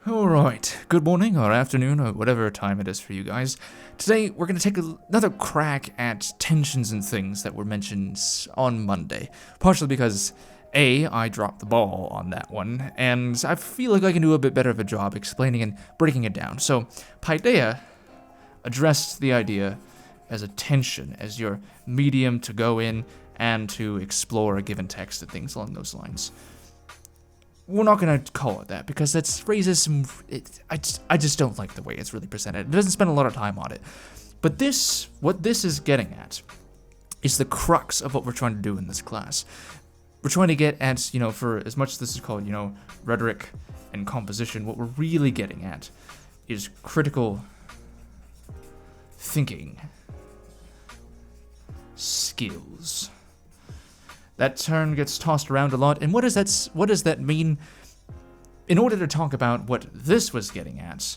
Alright, good morning or afternoon or whatever time it is for you guys. Today we're going to take another crack at tensions and things that were mentioned on Monday. Partially because, A, I dropped the ball on that one, and I feel like I can do a bit better of a job explaining and breaking it down. So, Paideia addressed the idea as a tension, as your medium to go in and to explore a given text and things along those lines. We're not going to call it that because that raises some... I just don't like the way it's really presented. It doesn't spend a lot of time on it. But what this is getting at is the crux of what we're trying to do in this class. We're trying to get at, for as much as this is called, rhetoric and composition, what we're really getting at is critical thinking skills. That term gets tossed around a lot, and what does that mean? In order to talk about what this was getting at,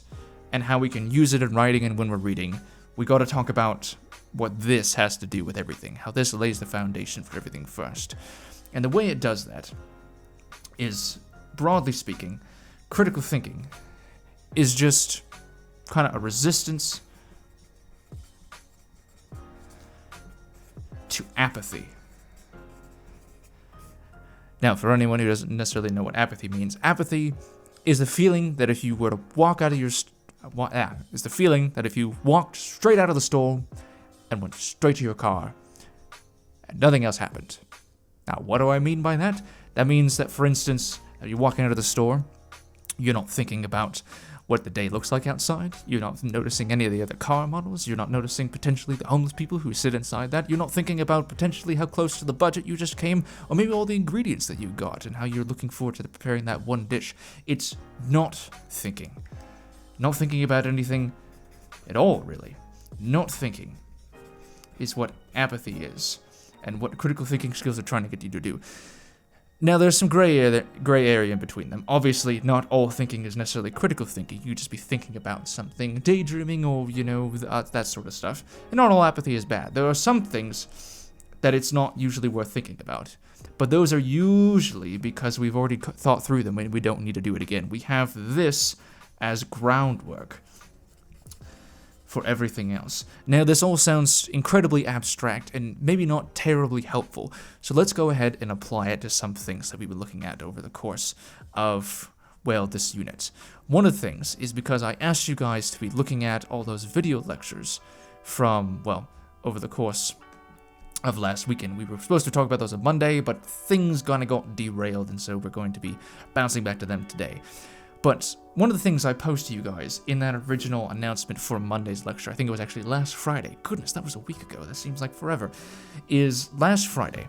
and how we can use it in writing and when we're reading, we gotta talk about what this has to do with everything, how this lays the foundation for everything first. And the way it does that is, broadly speaking, critical thinking is just kind of a resistance to apathy. Now, for anyone who doesn't necessarily know what apathy means, apathy is the feeling that if you were to walk out of your... is the feeling that if you walked straight out of the store and went straight to your car and nothing else happened. Now, what do I mean by that? That means that, for instance, if you're walking out of the store, you're not thinking about what the day looks like outside. You're not noticing any of the other car models. You're not noticing potentially the homeless people who sit inside that. You're not thinking about potentially how close to the budget you just came, or maybe all the ingredients that you got and how you're looking forward to preparing that one dish. It's not thinking. Not thinking about anything at all, really. Not thinking is what apathy is, and what critical thinking skills are trying to get you to do. Now, there's some gray area in between them. Obviously, not all thinking is necessarily critical thinking. You just be thinking about something, daydreaming, or, that sort of stuff. And not all apathy is bad. There are some things that it's not usually worth thinking about. But those are usually because we've already thought through them and we don't need to do it again. We have this as groundwork for everything else. Now, this all sounds incredibly abstract and maybe not terribly helpful, so let's go ahead and apply it to some things that we were looking at over the course of, this unit. One of the things is because I asked you guys to be looking at all those video lectures from, over the course of last weekend. We were supposed to talk about those on Monday, but things kind of got derailed, and so we're going to be bouncing back to them today. But one of the things I posed to you guys in that original announcement for Monday's lecture, I think it was actually last Friday, goodness, that was a week ago, that seems like forever, is last Friday,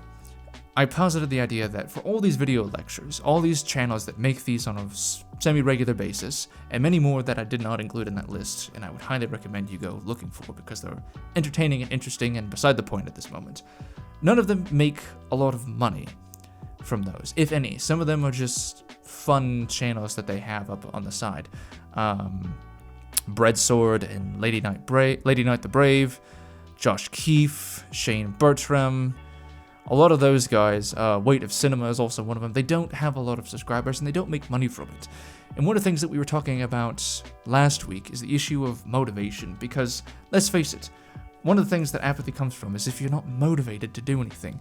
I posited the idea that for all these video lectures, all these channels that make these on a semi-regular basis, and many more that I did not include in that list, and I would highly recommend you go looking for because they're entertaining and interesting and beside the point at this moment, none of them make a lot of money from those, if any. Some of them are just fun channels that they have up on the side. Breadsword and Lady Knight the Brave, Josh Keefe, Shane Bertram, a lot of those guys. Weight of Cinema is also one of them. They don't have a lot of subscribers and they don't make money from it. And one of the things that we were talking about last week is the issue of motivation, because let's face it, one of the things that apathy comes from is if you're not motivated to do anything.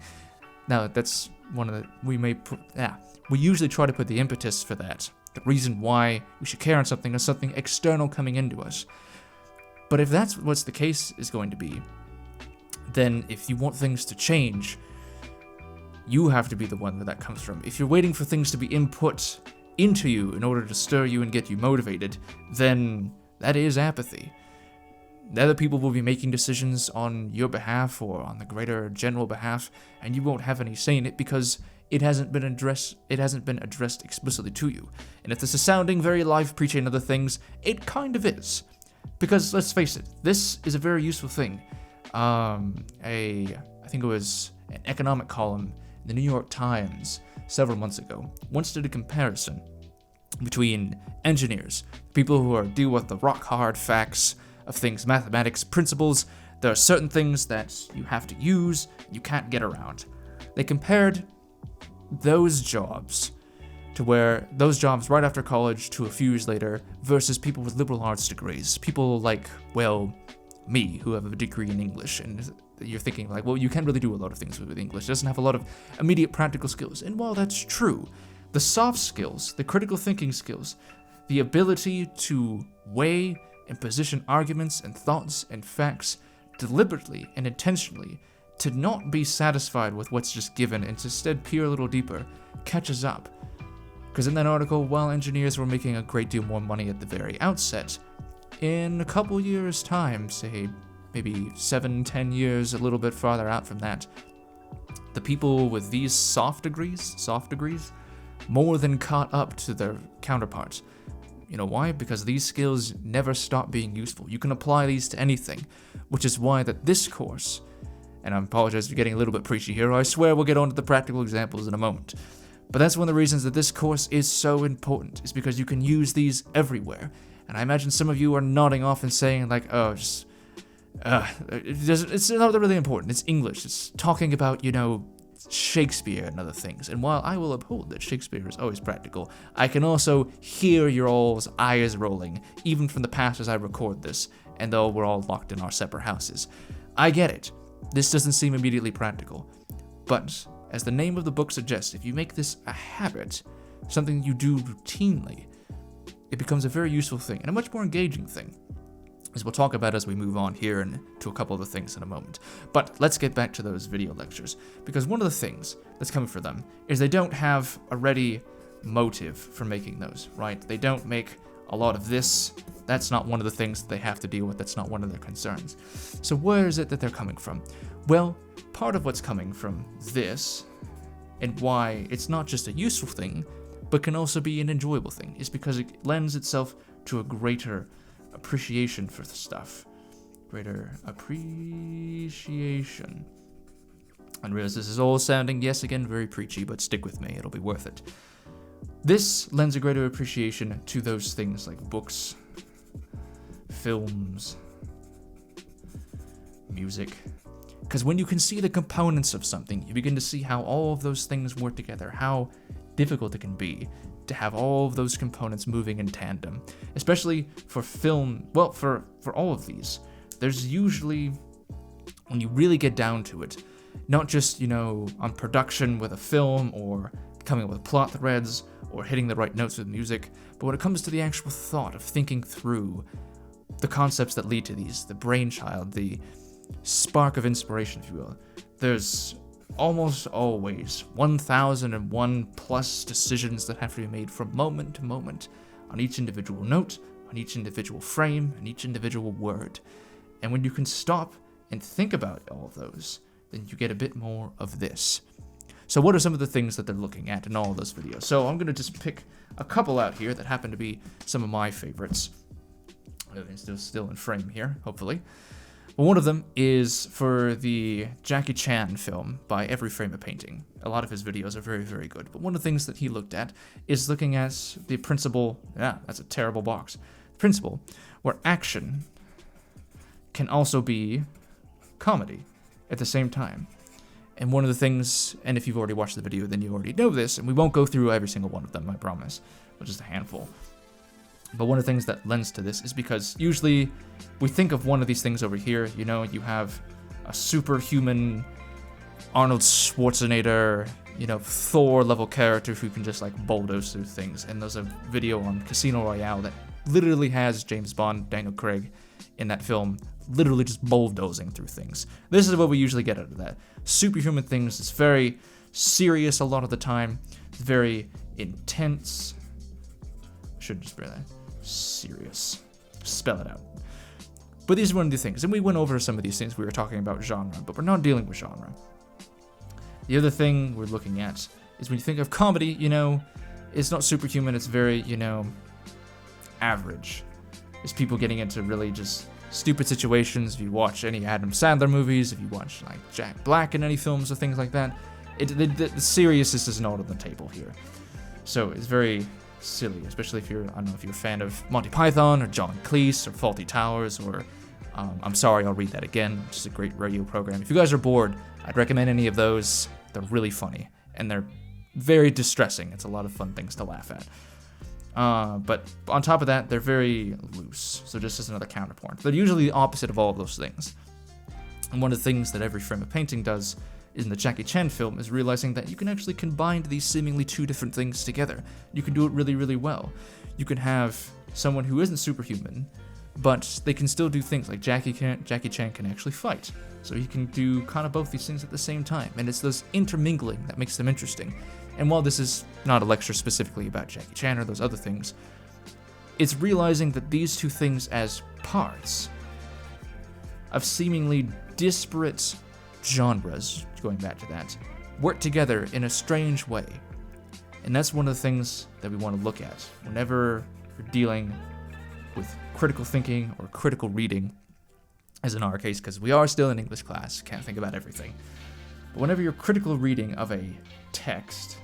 Now, that's one of the... we usually try to put the impetus for that, the reason why we should care on something, as something external coming into us. But if that's what's the case is going to be, then if you want things to change, you have to be the one that comes from. If you're waiting for things to be input into you in order to stir you and get you motivated, then that is apathy. The other people will be making decisions on your behalf or on the greater general behalf, and you won't have any say in it because it hasn't been addressed explicitly to you. And if this is sounding very live preaching and other things, it kind of is. Because let's face it, this is a very useful thing. I think it was an economic column in the New York Times several months ago once did a comparison between engineers, people who deal with the rock hard facts of things, mathematics, principles. There are certain things that you have to use, you can't get around. They compared those jobs to where those jobs right after college to a few years later versus people with liberal arts degrees. People like, well, me, who have a degree in English, and you're thinking like, well, you can't really do a lot of things with English. It doesn't have a lot of immediate practical skills. And while that's true, the soft skills, the critical thinking skills, the ability to weigh and position arguments and thoughts and facts deliberately and intentionally, to not be satisfied with what's just given and to instead peer a little deeper, catches up. Because in that article, while engineers were making a great deal more money at the very outset, in a couple years' time, say maybe 7-10 years, a little bit farther out from that, the people with these soft degrees, more than caught up to their counterparts. You know why? Because these skills never stop being useful. You can apply these to anything, which is why that this course, and I apologize for getting a little bit preachy here, I swear we'll get on to the practical examples in a moment. But that's one of the reasons that this course is so important, is because you can use these everywhere. And I imagine some of you are nodding off and saying like, oh, it's not really important. It's English. It's talking about, Shakespeare and other things. And while I will uphold that Shakespeare is always practical, I can also hear your all's eyes rolling, even from the past as I record this, and though we're all locked in our separate houses. I get it. This doesn't seem immediately practical. But, as the name of the book suggests, if you make this a habit, something you do routinely, it becomes a very useful thing, and a much more engaging thing, as we'll talk about as we move on here and to a couple of the things in a moment. But let's get back to those video lectures, because one of the things that's coming for them is they don't have a ready motive for making those, right? They don't make a lot of this. That's not one of the things that they have to deal with. That's not one of their concerns. So where is it that they're coming from? Well, part of what's coming from this, and why it's not just a useful thing, but can also be an enjoyable thing, is because it lends itself to a greater appreciation for the stuff. Greater appreciation. I realize this is all sounding, yes, again, very preachy, but stick with me, it'll be worth it. This lends a greater appreciation to those things like books, films, music. Because when you can see the components of something, you begin to see how all of those things work together, how difficult it can be to have all of those components moving in tandem. Especially for film, well, for all of these. There's usually, when you really get down to it, not just, on production with a film or coming up with plot threads or hitting the right notes with music, but when it comes to the actual thought of thinking through the concepts that lead to these, the brainchild, the spark of inspiration, if you will, there's almost always 1001 plus decisions that have to be made from moment to moment on each individual note, on each individual frame, and each individual word. And when you can stop and think about all of those, then you get a bit more of this. So what are some of the things that they're looking at in all of those videos? So I'm going to just pick a couple out here that happen to be some of my favorites. It's still in frame here, hopefully. But one of them is for the Jackie Chan film by Every Frame a Painting. A lot of his videos are very, very good. But one of the things that he looked at is looking at the principle, that's a terrible box, principle where action can also be comedy at the same time. And one of the things, and if you've already watched the video, then you already know this, and we won't go through every single one of them, I promise, but just a handful. But one of the things that lends to this is because usually we think of one of these things over here, you have a superhuman Arnold Schwarzenegger, Thor level character who can just bulldoze through things. And there's a video on Casino Royale that literally has James Bond, Daniel Craig, in that film, literally just bulldozing through things. This is what we usually get out of that. Superhuman things, it's very serious a lot of the time, it's very intense. I should just bear that. Serious. Spell it out. But these are one of the things, and we went over some of these things. We were talking about genre, but we're not dealing with genre. The other thing we're looking at is when you think of comedy, it's not superhuman, it's very, average. It's people getting into really just stupid situations. If you watch any Adam Sandler movies, if you watch Jack Black in any films or things like that, the seriousness is not on the table here. So it's very silly, especially if you're, I don't know if you're a fan of Monty Python or John Cleese or Fawlty Towers or I'm Sorry, I'll Read That Again, which is a great radio program. If you guys are bored, I'd recommend any of those. They're really funny and they're very distressing. It's a lot of fun things to laugh at. But on top of that, they're very loose. So just as another counterpoint, they're usually the opposite of all of those things. And one of the things that Every Frame of Painting does in the Jackie Chan film is realizing that you can actually combine these seemingly two different things together. You can do it really, really well. You can have someone who isn't superhuman, but they can still do things like Jackie Chan can actually fight. So he can do kind of both these things at the same time. And it's those intermingling that makes them interesting. And while this is not a lecture specifically about Jackie Chan or those other things, it's realizing that these two things as parts of seemingly disparate genres, going back to that, work together in a strange way. And that's one of the things that we want to look at whenever you're dealing with critical thinking or critical reading, as in our case, because we are still in English class, can't think about everything. But whenever you're critical reading of a text,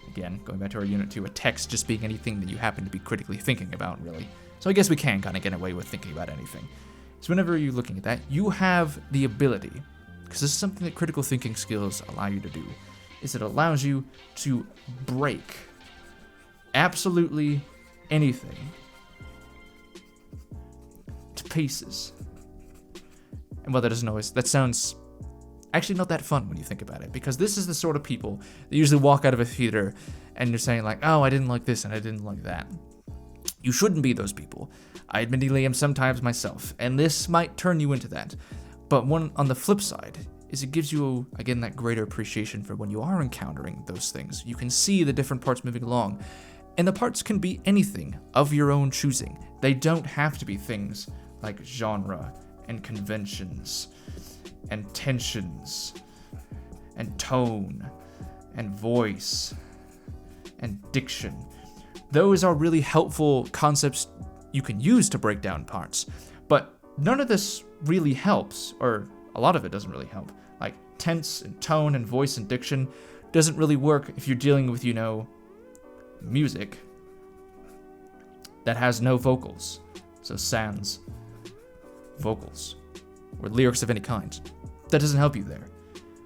again, going back to our Unit 2, a text just being anything that you happen to be critically thinking about, really. So I guess we can kind of get away with thinking about anything. So whenever you're looking at that, you have the ability, because this is something that critical thinking skills allow you to do, is it allows you to break absolutely anything to pieces. And while that sounds actually not that fun when you think about it, because this is the sort of people that usually walk out of a theater and you're saying like, oh, I didn't like this and I didn't like that. You shouldn't be those people. I admittedly am sometimes myself, and this might turn you into that. But one on the flip side is it gives you, again, that greater appreciation for when you are encountering those things. You can see the different parts moving along, and the parts can be anything of your own choosing. They don't have to be things like genre and conventions and tensions and tone and voice and diction. Those are really helpful concepts you can use to break down parts, but none of this really helps, or a lot of it doesn't really help. Like tense and tone and voice and diction doesn't really work if you're dealing with, music that has no vocals. So sans vocals or lyrics of any kind. That doesn't help you there.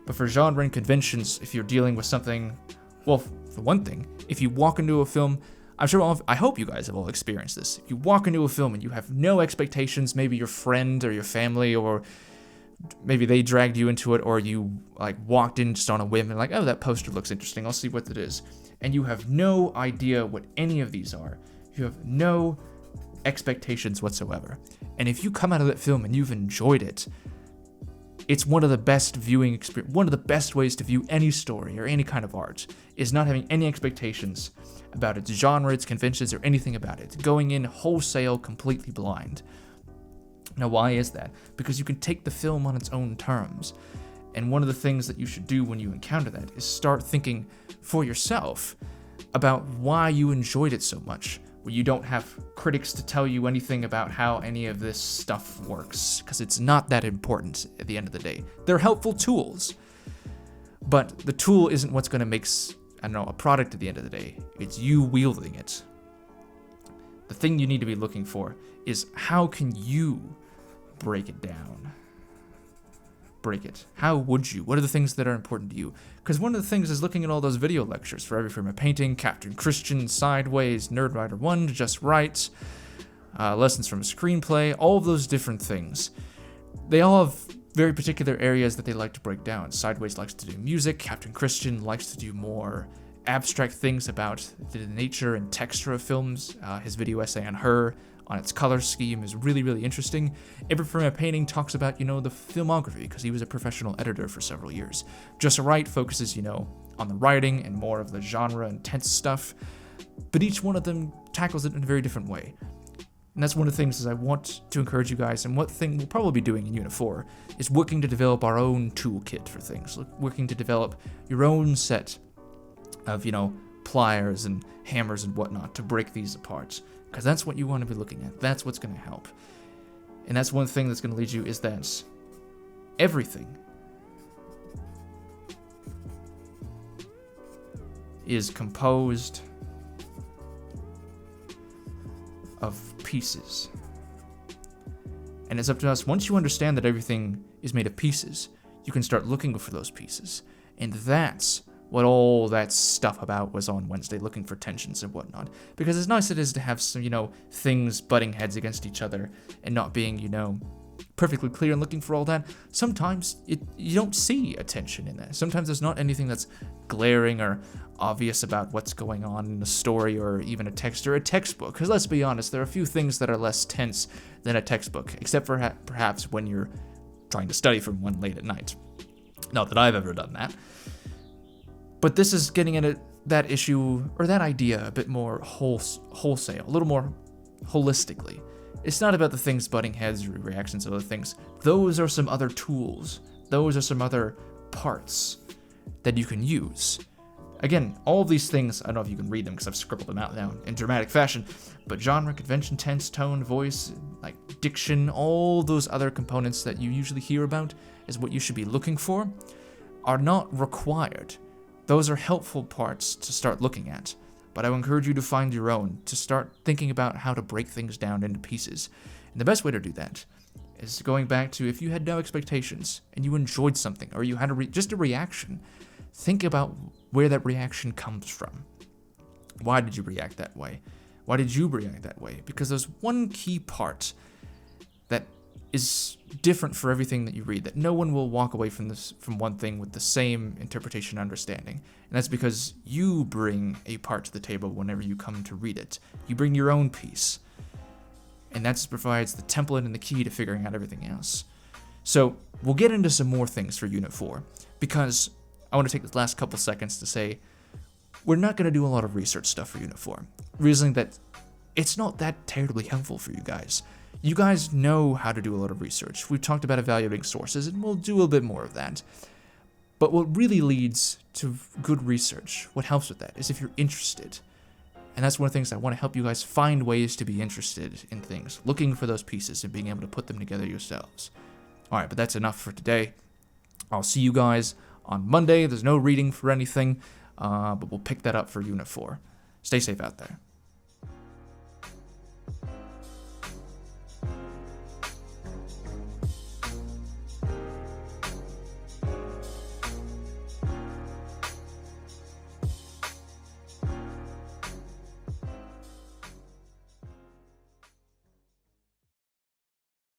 But for genre and conventions, if you're dealing with something, well, for one thing, if you walk into a film, I hope you guys have all experienced this. If you walk into a film and you have no expectations, maybe your friend or your family, or maybe they dragged you into it, or you walked in just on a whim and oh, that poster looks interesting, I'll see what it is. And you have no idea what any of these are. You have no expectations whatsoever. And if you come out of that film and you've enjoyed it, it's one of the best viewing experience. One of the best ways to view any story or any kind of art is not having any expectations about its genre, its conventions, or anything about it. Going in wholesale, completely blind. Now, why is that? Because you can take the film on its own terms. And one of the things that you should do when you encounter that is start thinking for yourself about why you enjoyed it so much, where you don't have critics to tell you anything about how any of this stuff works, because it's not that important at the end of the day. They're helpful tools, but the tool isn't what's going to make, a product at the end of the day. It's you wielding it. The thing you need to be looking for is how can you break it down? Break it. How would you? What are the things that are important to you? Because one of the things is looking at all those video lectures for Every Frame of Painting, Captain Christian, Sideways, Nerdwriter 1, Just Right, Lessons from a Screenplay, all of those different things. They all have very particular areas that they like to break down. Sideways likes to do music, Captain Christian likes to do more abstract things about the nature and texture of films. His video essay on Her, on its color scheme, is really, really interesting. Every Frame of Painting talks about, the filmography, because he was a professional editor for several years. Just Right focuses, on the writing and more of the genre and tense stuff, but each one of them tackles it in a very different way. And that's one of the things is I want to encourage you guys, and what thing we'll probably be doing in Unit 4, is working to develop our own toolkit for things, working to develop your own set of, pliers and hammers and whatnot to break these apart. Because that's what you want to be looking at. That's what's going to help. And that's one thing that's going to lead you is that everything is composed of pieces. And it's up to us, once you understand that everything is made of pieces, you can start looking for those pieces. And that's what all that stuff about was on Wednesday, looking for tensions and whatnot. Because as nice it is to have some, things butting heads against each other and not being, perfectly clear and looking for all that, sometimes you don't see a tension in that. Sometimes there's not anything that's glaring or obvious about what's going on in a story or even a text or a textbook. Because let's be honest, there are a few things that are less tense than a textbook, except for perhaps when you're trying to study from one late at night. Not that I've ever done that. But this is getting into that issue, or that idea, a bit more wholesale, a little more holistically. It's not about the things butting heads or reactions to other things. Those are some other tools. Those are some other parts that you can use. Again, all of these things, I don't know if you can read them because I've scribbled them out now in dramatic fashion, but genre, convention, tense, tone, voice, like diction, all those other components that you usually hear about is what you should be looking for, are not required. Those are helpful parts to start looking at, but I would encourage you to find your own, to start thinking about how to break things down into pieces. And the best way to do that is going back to, if you had no expectations and you enjoyed something, or you had just a reaction, think about where that reaction comes from. Why did you react that way? Why did you react that way? Because there's one key part that is different for everything that you read, that no one will walk away from one thing with the same interpretation and understanding. And that's because you bring a part to the table whenever you come to read it. You bring your own piece. And that provides the template and the key to figuring out everything else. So we'll get into some more things for Unit 4, because I want to take this last couple seconds to say we're not going to do a lot of research stuff for Unit 4, reasoning that it's not that terribly helpful for you guys. You guys know how to do a lot of research. We've talked about evaluating sources, and we'll do a bit more of that. But what really leads to good research, what helps with that, is if you're interested. And that's one of the things I want to help you guys find ways to be interested in things, looking for those pieces and being able to put them together yourselves. Alright, but that's enough for today. I'll see you guys on Monday. There's no reading for anything, but we'll pick that up for Unit 4. Stay safe out there.